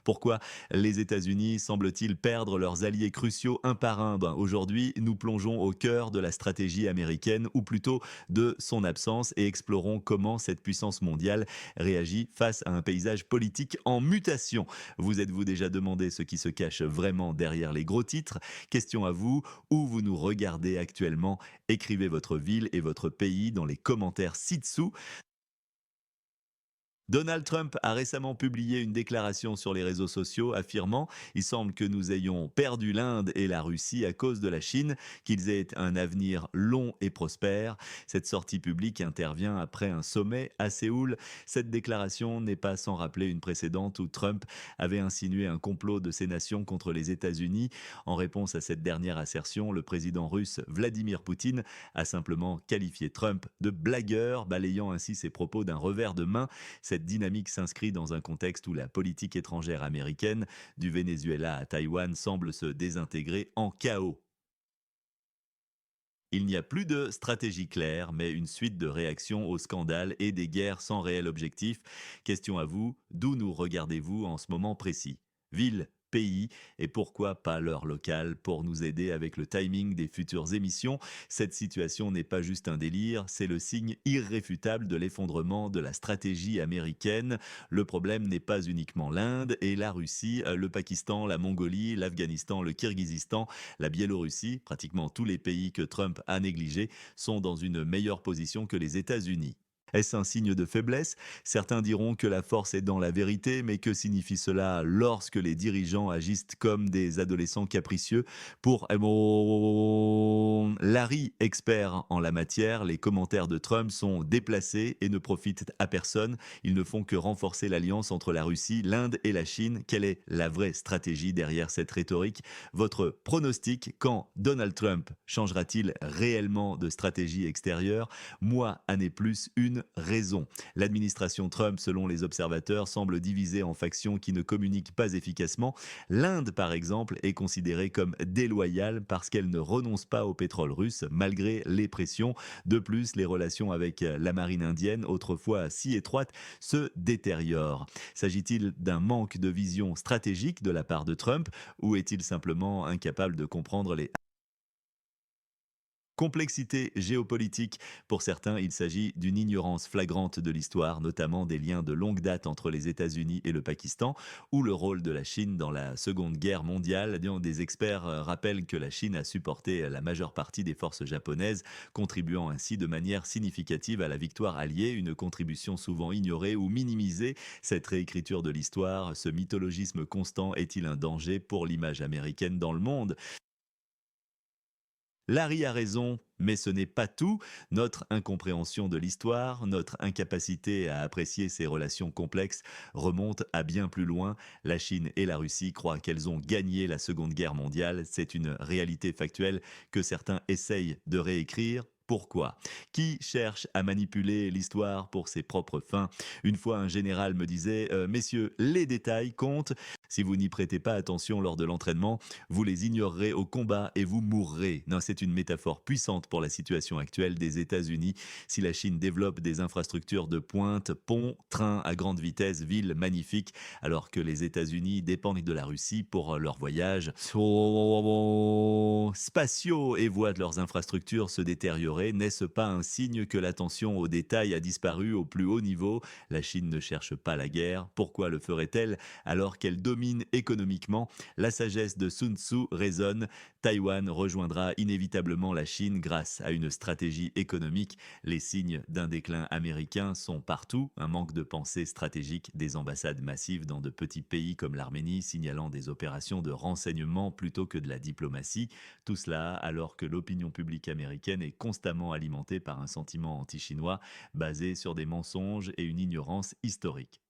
Pourquoi les États-Unis semblent-ils perdre leurs alliés cruciaux un par un? Aujourd'hui, nous plongeons au cœur de la stratégie américaine, ou plutôt de son absence, et explorons comment cette puissance mondiale réagit face à un paysage politique en mutation. Vous êtes-vous déjà demandé ce qui se cache vraiment derrière les gros titres? Question à vous, où vous nous regardez actuellement? Écrivez votre ville et votre pays dans les commentaires ci-dessous. Donald Trump a récemment publié une déclaration sur les réseaux sociaux affirmant: «Il semble que nous ayons perdu l'Inde et la Russie à cause de la Chine, qu'ils aient un avenir long et prospère.» Cette sortie publique intervient après un sommet à Séoul. Cette déclaration n'est pas sans rappeler une précédente où Trump avait insinué un complot de ces nations contre les États-Unis. En réponse à cette dernière assertion, le président russe Vladimir Poutine a simplement qualifié Trump de blagueur, balayant ainsi ses propos d'un revers de main. Cette dynamique s'inscrit dans un contexte où la politique étrangère américaine, du Venezuela à Taïwan, semble se désintégrer en chaos. Il n'y a plus de stratégie claire, mais une suite de réactions aux scandales et des guerres sans réel objectif. Question à vous, d'où nous regardez-vous en ce moment précis? Ville, pays, et pourquoi pas l'heure locale pour nous aider avec le timing des futures émissions? Cette situation n'est pas juste un délire, c'est le signe irréfutable de l'effondrement de la stratégie américaine. Le problème n'est pas uniquement l'Inde et la Russie, le Pakistan, la Mongolie, l'Afghanistan, le Kirghizistan, la Biélorussie, pratiquement tous les pays que Trump a négligés, sont dans une meilleure position que les États-Unis. Est-ce un signe de faiblesse? Certains diront que la force est dans la vérité, mais que signifie cela lorsque les dirigeants agissent comme des adolescents capricieux? Pour Larry, expert en la matière, les commentaires de Trump sont déplacés et ne profitent à personne. Ils ne font que renforcer l'alliance entre la Russie, l'Inde et la Chine. Quelle est la vraie stratégie derrière cette rhétorique? Votre pronostic, quand Donald Trump changera-t-il réellement de stratégie extérieure? Moi, année plus une raison. L'administration Trump, selon les observateurs, semble divisée en factions qui ne communiquent pas efficacement. L'Inde, par exemple, est considérée comme déloyale parce qu'elle ne renonce pas au pétrole russe malgré les pressions. De plus, les relations avec la marine indienne, autrefois si étroites, se détériorent. S'agit-il d'un manque de vision stratégique de la part de Trump, ou est-il simplement incapable de comprendre les complexité géopolitique? Pour certains, il s'agit d'une ignorance flagrante de l'histoire, notamment des liens de longue date entre les États-Unis et le Pakistan, ou le rôle de la Chine dans la Seconde Guerre mondiale. Des experts rappellent que la Chine a supporté la majeure partie des forces japonaises, contribuant ainsi de manière significative à la victoire alliée, une contribution souvent ignorée ou minimisée. Cette réécriture de l'histoire, ce mythologisme constant, est-il un danger pour l'image américaine dans le monde? Larry a raison, mais ce n'est pas tout. Notre incompréhension de l'histoire, notre incapacité à apprécier ces relations complexes remontent à bien plus loin. La Chine et la Russie croient qu'elles ont gagné la Seconde Guerre mondiale. C'est une réalité factuelle que certains essayent de réécrire. Pourquoi? Qui cherche à manipuler l'histoire pour ses propres fins? Une fois, un général me disait: Messieurs, les détails comptent. Si vous n'y prêtez pas attention lors de l'entraînement, vous les ignorerez au combat et vous mourrez.» Non, c'est une métaphore puissante pour la situation actuelle des États-Unis. Si la Chine développe des infrastructures de pointe, ponts, trains à grande vitesse, villes magnifiques, alors que les États-Unis dépendent de la Russie pour leurs voyages spatiaux et voient leurs infrastructures se détériorer, n'est-ce pas un signe que l'attention aux détails a disparu au plus haut niveau? La Chine ne cherche pas la guerre. Pourquoi le ferait-elle alors qu'elle domine économiquement? La sagesse de Sun Tzu résonne: Taïwan rejoindra inévitablement la Chine grâce à une stratégie économique. Les signes d'un déclin américain sont partout: un manque de pensée stratégique, des ambassades massives dans de petits pays comme l'Arménie signalant des opérations de renseignement plutôt que de la diplomatie. Tout cela alors que l'opinion publique américaine est constamment alimentée par un sentiment anti-chinois basé sur des mensonges et une ignorance historique.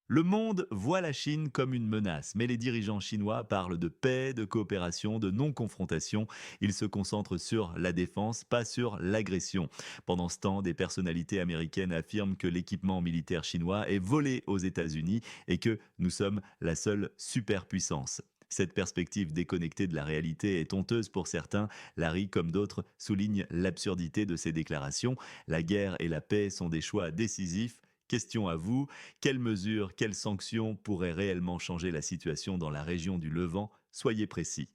Le monde voit la Chine comme une menace, mais les dirigeants chinois parlent de paix, de coopération, de non-confrontation. Ils se concentrent sur la défense, pas sur l'agression. Pendant ce temps, des personnalités américaines affirment que l'équipement militaire chinois est volé aux États-Unis et que nous sommes la seule superpuissance. Cette perspective déconnectée de la réalité est honteuse pour certains. Larry, comme d'autres, souligne l'absurdité de ces déclarations. La guerre et la paix sont des choix décisifs. Question à vous, quelles mesures, quelles sanctions pourraient réellement changer la situation dans la région du Levant? Soyez précis.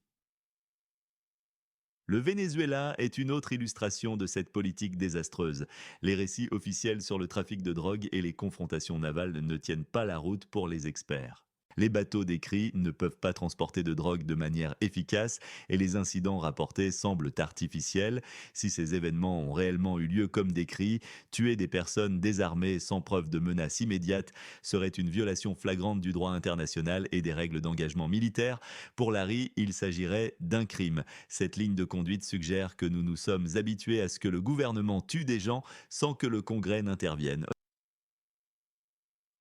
Le Venezuela est une autre illustration de cette politique désastreuse. Les récits officiels sur le trafic de drogue et les confrontations navales ne tiennent pas la route pour les experts. Les bateaux décrits ne peuvent pas transporter de drogue de manière efficace et les incidents rapportés semblent artificiels. Si ces événements ont réellement eu lieu comme décrit, tuer des personnes désarmées sans preuve de menace immédiate serait une violation flagrante du droit international et des règles d'engagement militaire. Pour Larry, il s'agirait d'un crime. Cette ligne de conduite suggère que nous nous sommes habitués à ce que le gouvernement tue des gens sans que le Congrès n'intervienne.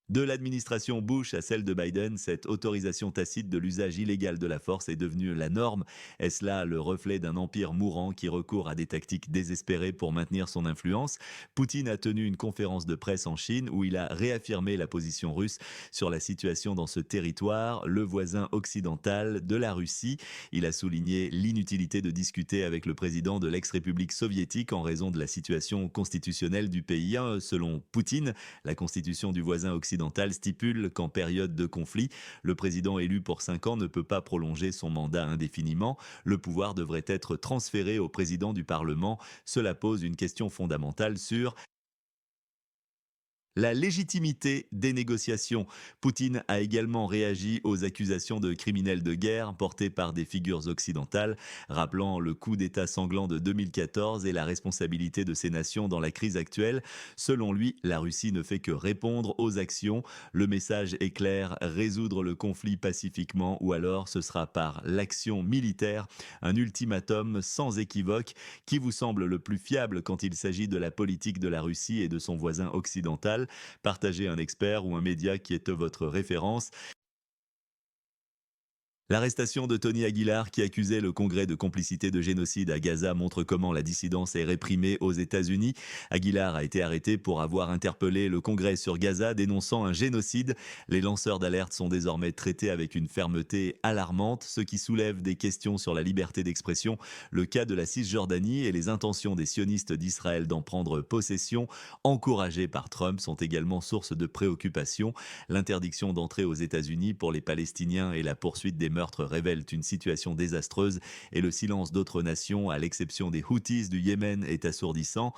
De l'administration Bush à celle de Biden, cette autorisation tacite de l'usage illégal de la force est devenue la norme. Est-ce là le reflet d'un empire mourant qui recourt à des tactiques désespérées pour maintenir son influence? Poutine a tenu une conférence de presse en Chine où il a réaffirmé la position russe sur la situation dans ce territoire, le voisin occidental de la Russie. Il a souligné l'inutilité de discuter avec le président de l'ex-République soviétique en raison de la situation constitutionnelle du pays. Selon Poutine, la constitution du voisin occidental stipule qu'en période de conflit, le président élu pour 5 ans ne peut pas prolonger son mandat indéfiniment. Le pouvoir devrait être transféré au président du Parlement. Cela pose une question fondamentale sur la légitimité des négociations. Poutine a également réagi aux accusations de criminels de guerre portées par des figures occidentales, rappelant le coup d'État sanglant de 2014 et la responsabilité de ces nations dans la crise actuelle. Selon lui, la Russie ne fait que répondre aux actions. Le message est clair, résoudre le conflit pacifiquement ou alors ce sera par l'action militaire. Un ultimatum sans équivoque qui vous semble le plus fiable quand il s'agit de la politique de la Russie et de son voisin occidental. Partagez un expert ou un média qui est votre référence. L'arrestation de Tony Aguilar, qui accusait le Congrès de complicité de génocide à Gaza, montre comment la dissidence est réprimée aux États-Unis. Aguilar a été arrêté pour avoir interpellé le Congrès sur Gaza, dénonçant un génocide. Les lanceurs d'alerte sont désormais traités avec une fermeté alarmante, ce qui soulève des questions sur la liberté d'expression. Le cas de la Cisjordanie et les intentions des sionistes d'Israël d'en prendre possession, encouragées par Trump, sont également source de préoccupation. L'interdiction d'entrée aux États-Unis pour les Palestiniens et la poursuite des meurtres révèlent une situation désastreuse et le silence d'autres nations, à l'exception des Houthis du Yémen, est assourdissant.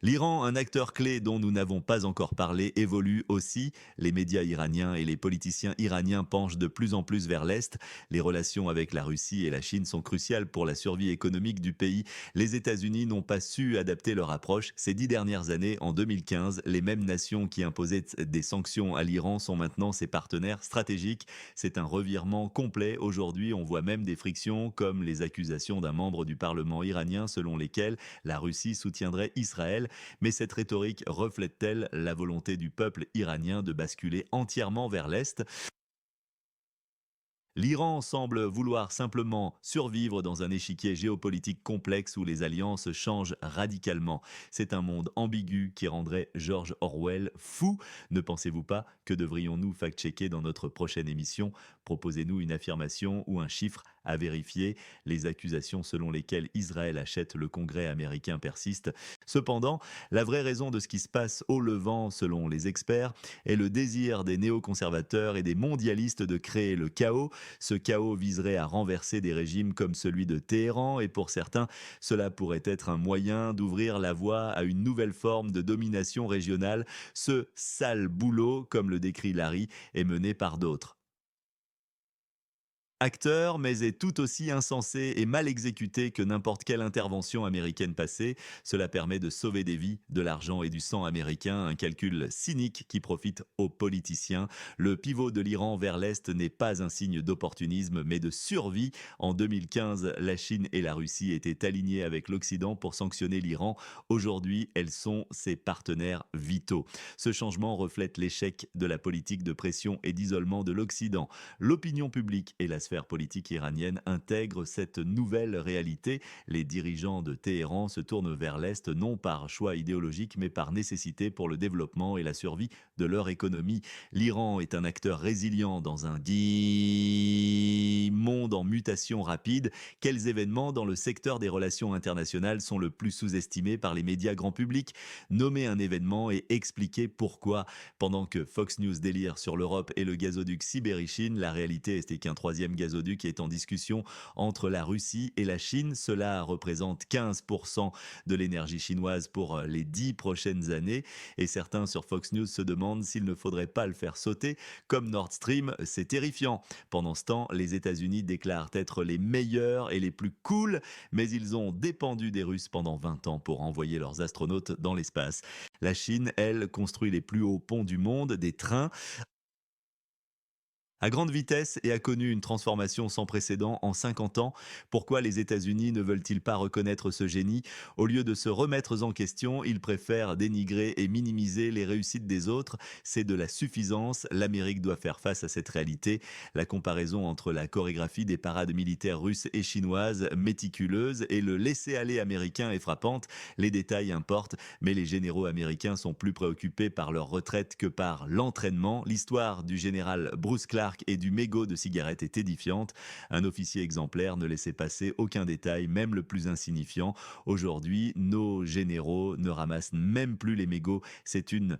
L'Iran, un acteur clé dont nous n'avons pas encore parlé, évolue aussi. Les médias iraniens et les politiciens iraniens penchent de plus en plus vers l'Est. Les relations avec la Russie et la Chine sont cruciales pour la survie économique du pays. Les États-Unis n'ont pas su adapter leur approche. Ces 10 dernières années, en 2015, les mêmes nations qui imposaient des sanctions à l'Iran sont maintenant ses partenaires stratégiques. C'est un revirement complet. Aujourd'hui, on voit même des frictions comme les accusations d'un membre du Parlement iranien selon lesquelles la Russie soutiendrait Israël. Mais cette rhétorique reflète-t-elle la volonté du peuple iranien de basculer entièrement vers l'Est? L'Iran semble vouloir simplement survivre dans un échiquier géopolitique complexe où les alliances changent radicalement. C'est un monde ambigu qui rendrait George Orwell fou. Ne pensez-vous pas que devrions-nous fact-checker dans notre prochaine émission? Proposez-nous une affirmation ou un chiffre à vérifier. Les accusations selon lesquelles Israël achète le Congrès américain persistent. Cependant, la vraie raison de ce qui se passe au Levant, selon les experts, est le désir des néoconservateurs et des mondialistes de créer le chaos. Ce chaos viserait à renverser des régimes comme celui de Téhéran et pour certains, cela pourrait être un moyen d'ouvrir la voie à une nouvelle forme de domination régionale. Ce sale boulot, comme le décrit Larry, est mené par d'autres. Acteur, mais est tout aussi insensé et mal exécuté que n'importe quelle intervention américaine passée. Cela permet de sauver des vies, de l'argent et du sang américain, un calcul cynique qui profite aux politiciens. Le pivot de l'Iran vers l'Est n'est pas un signe d'opportunisme, mais de survie. En 2015, la Chine et la Russie étaient alignées avec l'Occident pour sanctionner l'Iran. Aujourd'hui, elles sont ses partenaires vitaux. Ce changement reflète l'échec de la politique de pression et d'isolement de l'Occident. L'opinion publique et la sphère sphère politique iranienne intègre cette nouvelle réalité. Les dirigeants de Téhéran se tournent vers l'Est non par choix idéologique mais par nécessité pour le développement et la survie de leur économie. L'Iran est un acteur résilient dans un dit monde en mutation rapide. Quels événements dans le secteur des relations internationales sont le plus sous-estimés par les médias grand public? Nommer un événement et expliquer pourquoi. Pendant que Fox News délire sur l'Europe et le gazoduc Sibérie-Chine, la réalité est qu'un troisième gazoduc est en discussion entre la Russie et la Chine. Cela représente 15% de l'énergie chinoise pour les 10 prochaines années. Et certains sur Fox News se demandent s'il ne faudrait pas le faire sauter. Comme Nord Stream, c'est terrifiant. Pendant ce temps, les États-Unis déclarent être les meilleurs et les plus cool, mais ils ont dépendu des Russes pendant 20 ans pour envoyer leurs astronautes dans l'espace. La Chine, elle, construit les plus hauts ponts du monde, des trains à grande vitesse et a connu une transformation sans précédent en 50 ans. Pourquoi les États-Unis ne veulent-ils pas reconnaître ce génie? Au lieu de se remettre en question, ils préfèrent dénigrer et minimiser les réussites des autres. C'est de la suffisance. L'Amérique doit faire face à cette réalité. La comparaison entre la chorégraphie des parades militaires russes et chinoises, méticuleuses, et le laisser-aller américain est frappante. Les détails importent, mais les généraux américains sont plus préoccupés par leur retraite que par l'entraînement. L'histoire du général Bruce Clark et du mégot de cigarette est édifiante. Un officier exemplaire ne laissait passer aucun détail, même le plus insignifiant. Aujourd'hui, nos généraux ne ramassent même plus les mégots. C'est une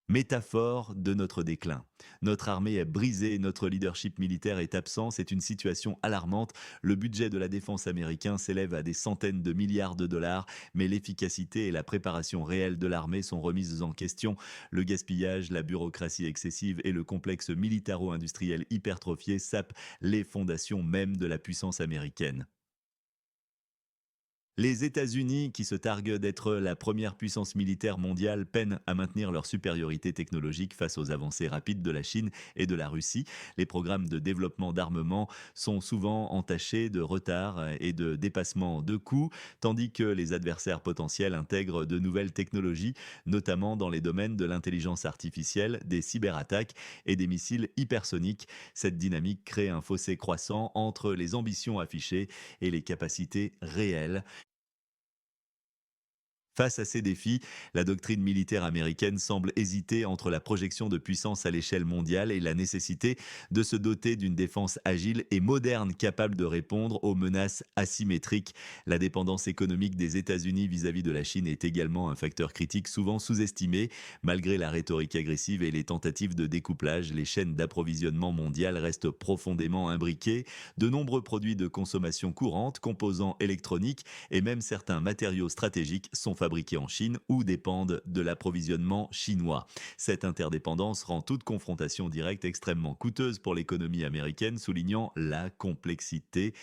métaphore de notre déclin. Notre armée est brisée, notre leadership militaire est absent, c'est une situation alarmante. Le budget de la défense américain s'élève à des centaines de milliards de dollars, mais l'efficacité et la préparation réelle de l'armée sont remises en question. Le gaspillage, la bureaucratie excessive et le complexe militaro-industriel hypertrophié sapent les fondations même de la puissance américaine. Les États-Unis, qui se targuent d'être la première puissance militaire mondiale, peinent à maintenir leur supériorité technologique face aux avancées rapides de la Chine et de la Russie. Les programmes de développement d'armement sont souvent entachés de retard et de dépassement de coûts, tandis que les adversaires potentiels intègrent de nouvelles technologies, notamment dans les domaines de l'intelligence artificielle, des cyberattaques et des missiles hypersoniques. Cette dynamique crée un fossé croissant entre les ambitions affichées et les capacités réelles. Face à ces défis, la doctrine militaire américaine semble hésiter entre la projection de puissance à l'échelle mondiale et la nécessité de se doter d'une défense agile et moderne capable de répondre aux menaces asymétriques. La dépendance économique des États-Unis vis-à-vis de la Chine est également un facteur critique souvent sous-estimé. Malgré la rhétorique agressive et les tentatives de découplage, les chaînes d'approvisionnement mondiales restent profondément imbriquées. De nombreux produits de consommation courante, composants électroniques et même certains matériaux stratégiques sont fabriqués en Chine ou dépendent de l'approvisionnement chinois. Cette interdépendance rend toute confrontation directe extrêmement coûteuse pour l'économie américaine, soulignant la complexité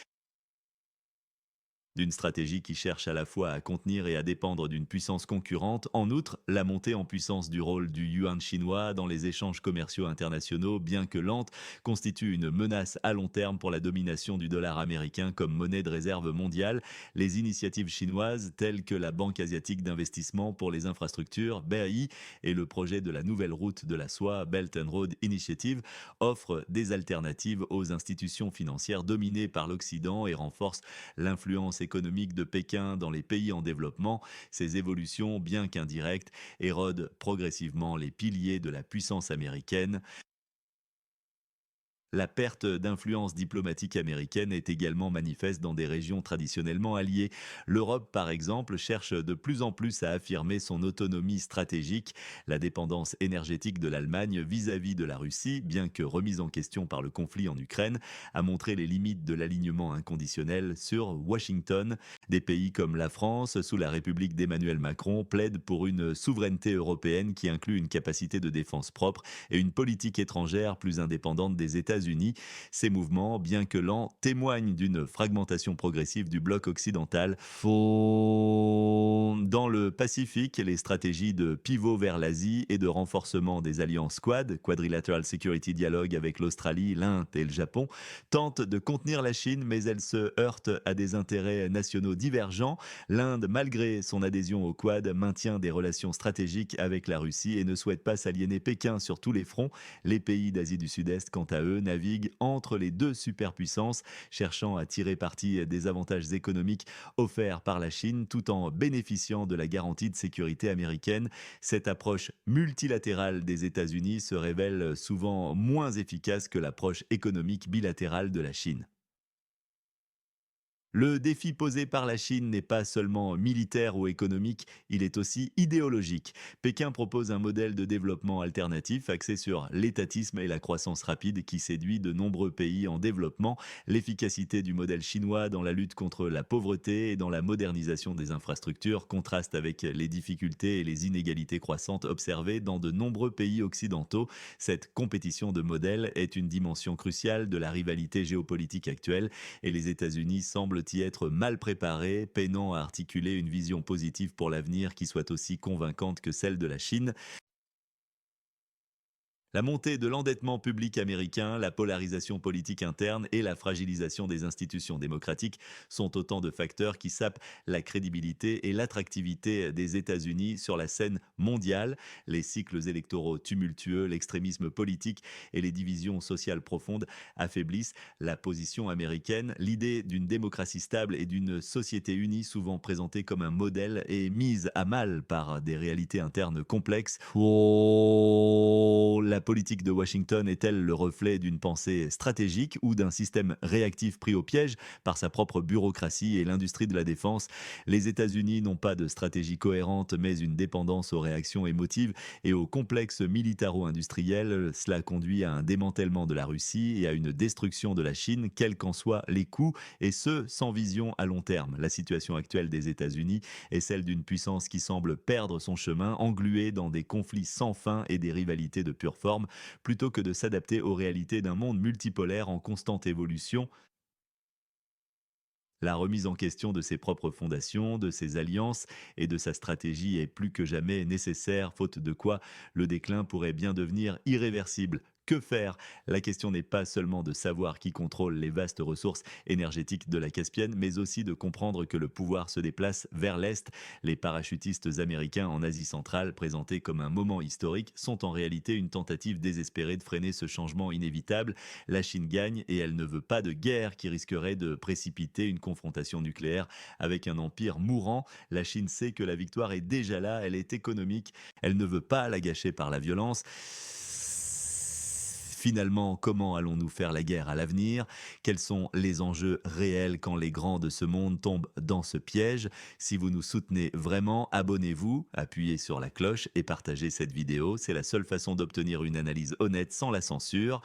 d'une stratégie qui cherche à la fois à contenir et à dépendre d'une puissance concurrente. En outre, la montée en puissance du rôle du yuan chinois dans les échanges commerciaux internationaux, bien que lente, constitue une menace à long terme pour la domination du dollar américain comme monnaie de réserve mondiale. Les initiatives chinoises, telles que la Banque asiatique d'investissement pour les infrastructures, BAI, et le projet de la nouvelle route de la soie, Belt and Road Initiative, offrent des alternatives aux institutions financières dominées par l'Occident et renforcent l'influence économique de Pékin dans les pays en développement. Ces évolutions, bien qu'indirectes, érodent progressivement les piliers de la puissance américaine. La perte d'influence diplomatique américaine est également manifeste dans des régions traditionnellement alliées. L'Europe, par exemple, cherche de plus en plus à affirmer son autonomie stratégique. La dépendance énergétique de l'Allemagne vis-à-vis de la Russie, bien que remise en question par le conflit en Ukraine, a montré les limites de l'alignement inconditionnel sur Washington. Des pays comme la France, sous la République d'Emmanuel Macron, plaident pour une souveraineté européenne qui inclut une capacité de défense propre et une politique étrangère plus indépendante des États-Unis. Ces mouvements, bien que lents, témoignent d'une fragmentation progressive du bloc occidental. Dans le Pacifique, les stratégies de pivot vers l'Asie et de renforcement des alliances Quad, Quadrilateral Security Dialogue avec l'Australie, l'Inde et le Japon, tentent de contenir la Chine, mais elles se heurtent à des intérêts nationaux divergents. L'Inde, malgré son adhésion au Quad, maintient des relations stratégiques avec la Russie et ne souhaite pas s'aliéner Pékin sur tous les fronts. Les pays d'Asie du Sud-Est, quant à eux, naviguent navigue entre les deux superpuissances, cherchant à tirer parti des avantages économiques offerts par la Chine tout en bénéficiant de la garantie de sécurité américaine. Cette approche multilatérale des États-Unis se révèle souvent moins efficace que l'approche économique bilatérale de la Chine. Le défi posé par la Chine n'est pas seulement militaire ou économique, il est aussi idéologique. Pékin propose un modèle de développement alternatif axé sur l'étatisme et la croissance rapide qui séduit de nombreux pays en développement. L'efficacité du modèle chinois dans la lutte contre la pauvreté et dans la modernisation des infrastructures contraste avec les difficultés et les inégalités croissantes observées dans de nombreux pays occidentaux. Cette compétition de modèles est une dimension cruciale de la rivalité géopolitique actuelle et les États-Unis semblent y être mal préparés, peinant à articuler une vision positive pour l'avenir qui soit aussi convaincante que celle de la Chine. La montée de l'endettement public américain, la polarisation politique interne et la fragilisation des institutions démocratiques sont autant de facteurs qui sapent la crédibilité et l'attractivité des États-Unis sur la scène mondiale. Les cycles électoraux tumultueux, l'extrémisme politique et les divisions sociales profondes affaiblissent la position américaine. L'idée d'une démocratie stable et d'une société unie, souvent présentée comme un modèle, est mise à mal par des réalités internes complexes. Oh, la politique de Washington est-elle le reflet d'une pensée stratégique ou d'un système réactif pris au piège par sa propre bureaucratie et l'industrie de la défense? Les États-Unis n'ont pas de stratégie cohérente, mais une dépendance aux réactions émotives et aux complexes militaro-industriels. Cela conduit à un démantèlement de la Russie et à une destruction de la Chine, quels qu'en soient les coûts, et ce, sans vision à long terme. La situation actuelle des États-Unis est celle d'une puissance qui semble perdre son chemin, engluée dans des conflits sans fin et des rivalités de pure forme, plutôt que de s'adapter aux réalités d'un monde multipolaire en constante évolution. La remise en question de ses propres fondations, de ses alliances et de sa stratégie est plus que jamais nécessaire, faute de quoi le déclin pourrait bien devenir irréversible. Que faire? La question n'est pas seulement de savoir qui contrôle les vastes ressources énergétiques de la Caspienne, mais aussi de comprendre que le pouvoir se déplace vers l'Est. Les parachutistes américains en Asie centrale, présentés comme un moment historique, sont en réalité une tentative désespérée de freiner ce changement inévitable. La Chine gagne et elle ne veut pas de guerre qui risquerait de précipiter une confrontation nucléaire avec un empire mourant. La Chine sait que la victoire est déjà là, elle est économique, elle ne veut pas la gâcher par la violence. Finalement, comment allons-nous faire la guerre à l'avenir? Quels sont les enjeux réels quand les grands de ce monde tombent dans ce piège? Si vous nous soutenez vraiment, abonnez-vous, appuyez sur la cloche et partagez cette vidéo. C'est la seule façon d'obtenir une analyse honnête sans la censure.